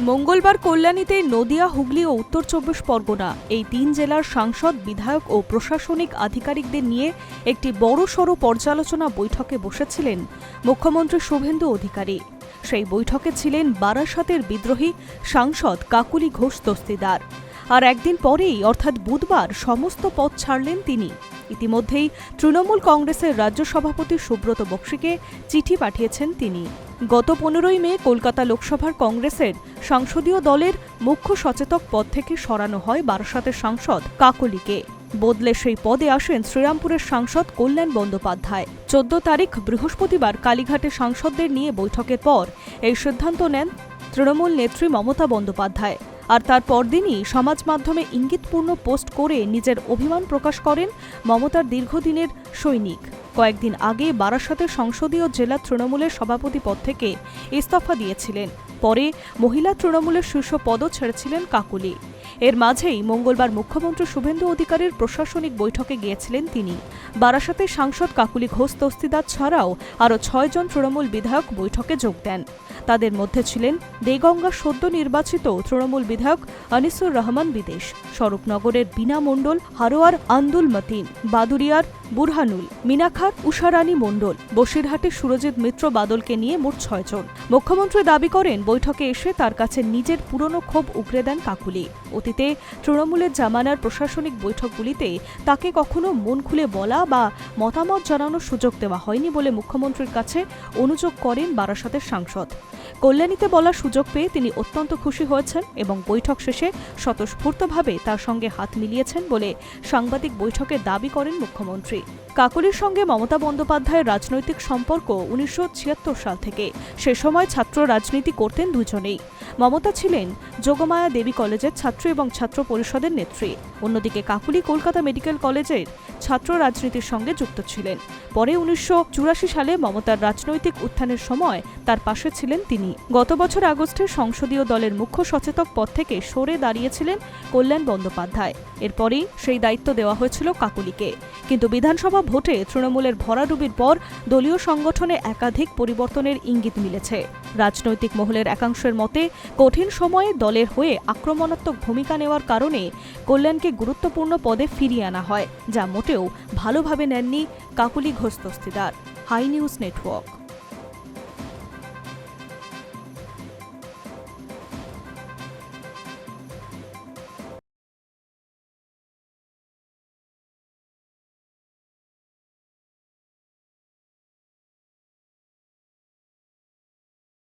মঙ্গলবার কল্যাণীতে নদিয়া, হুগলি ও উত্তর চব্বিশ পরগনা এই তিন জেলার সাংসদ, বিধায়ক ও প্রশাসনিক আধিকারিকদের নিয়ে একটি বড়সড় পর্যালোচনা বৈঠকে বসেছিলেন মুখ্যমন্ত্রী শুভেন্দু অধিকারী। সেই বৈঠকে ছিলেন বারাসতের বিদ্রোহী সাংসদ কাকুলি ঘোষ দস্তিদার। আর একদিন পরেই অর্থাৎ বুধবার সমস্ত পদ ছাড়লেন তিনি। ইতিমধ্যেই তৃণমূল কংগ্রেসের রাজ্য সভাপতি সুব্রত বক্সিকে চিঠি পাঠিয়েছেন তিনি। গত 15ই মে কলকাতা লোকসভার কংগ্রেসের সংসদীয় দলের মুখ্য সচেতক পদ থেকে সরানো হয় বারাসতের সাংসদ কাকলিকে। বদলে সেই পদে আসেন শ্রীরামপুরের সাংসদ কল্যাণ বন্দ্যোপাধ্যায়। 14 তারিখ বৃহস্পতিবার কালীঘাটে সাংসদদের নিয়ে বৈঠকের পর এই সিদ্ধান্ত নেন তৃণমূল নেত্রী মমতা বন্দ্যোপাধ্যায়। আর তার পরদিনই সমাজ মাধ্যমে ইঙ্গিতপূর্ণ পোস্ট করে নিজের অভিমান প্রকাশ করেন মমতার দীর্ঘদিনের সৈনিক। কয়েকদিন আগে বারাসতের সংসদীয় জেলা তৃণমূলের সভাপতি পদ থেকে ইস্তফা দিয়েছিলেন। পরে মহিলা তৃণমূলের শীর্ষ পদও ছেড়েছিলেন কাকুলি। এর মাঝেই মঙ্গলবার মুখ্যমন্ত্রী শুভেন্দু অধিকারীর প্রশাসনিক বৈঠকে গিয়েছিলেন তিনি। বারাসতের সাংসদ কাকুলি ঘোষ দস্তিদার ছাড়াও আরও 6 জন তৃণমূল বিধায়ক বৈঠকে যোগ দেন। তাদের মধ্যে ছিলেন দেগঙ্গা সদ্য নির্বাচিত তৃণমূল বিধায়ক আনিসুর রহমান বিদেশ, স্বরূপনগরের বীণা মণ্ডল, হারোয়ার আন্দুল মতিন, বাদুরিয়ার বুরহানুল, মিনাখার উষারানী মণ্ডল, বসিরহাটের সুরজিৎ মিত্র বাদলকে নিয়ে মোট 6 জন। মুখ্যমন্ত্রী দাবি করেন বৈঠকে এসে তার কাছে নিজের পুরনো ক্ষোভ উগরে দেন কাকুলি। অতীতে তৃণমূলের জামানার প্রশাসনিক বৈঠকগুলিতে তাকে কখনো মন খুলে বলা বা মতামত জানানোর সুযোগ দেওয়া হয়নি বলে মুখ্যমন্ত্রীর কাছে অনুযোগ করেন বারাসতের সাংসদ। কল্যাণীতে বলার সুযোগ পেয়ে তিনি অত্যন্ত খুশি হয়েছেন এবং বৈঠক শেষে স্বতঃস্ফূর্তভাবে তার সঙ্গে হাত মিলিয়েছেন বলে সাংবাদিক বৈঠকে দাবি করেন মুখ্যমন্ত্রী। কাকুলির সঙ্গে মমতা বন্দ্যোপাধ্যায়ের রাজনৈতিক সম্পর্ক 1976 সাল থেকে। সে সময় ছাত্র রাজনীতি করতেন দুজনেই। মমতা ছিলেন যোগমায়া দেবী কলেজের ছাত্র এবং ছাত্র পরিষদের নেত্রী। অন্যদিকে কাকুলি কলকাতা মেডিকেল কলেজের ছাত্র রাজনীতির সঙ্গে যুক্ত ছিলেন। পরে 1984 সালে মমতার রাজনৈতিক উত্থানের সময় তার পাশে ছিলেন তিনি। গত বছর আগস্টে সংসদীয় দলের মুখ্য সচেতক পদ থেকে সরে দাঁড়িয়েছিলেন কল্যাণ বন্দ্যোপাধ্যায়। এরপরই সেই দায়িত্ব দেওয়া হয়েছিল কাকুলিকে। কিন্তু বিধানসভা ভোটে তৃণমূলের ভরাডুবির পর দলীয় সংগঠনে একাধিক পরিবর্তনের ইঙ্গিত মিলেছে। রাজনৈতিক মহলের একাংশের মতে কঠিন সময়ে দলের হয়ে আক্রমণাত্মক ভূমিকা নেওয়ার কারণে কল্যাণকে গুরুত্বপূর্ণ পদে ফিরিয়ে আনা হয়, যা মোটেও ভালোভাবে নেননি Kakoli Ghosh Dastidar. Hi news network.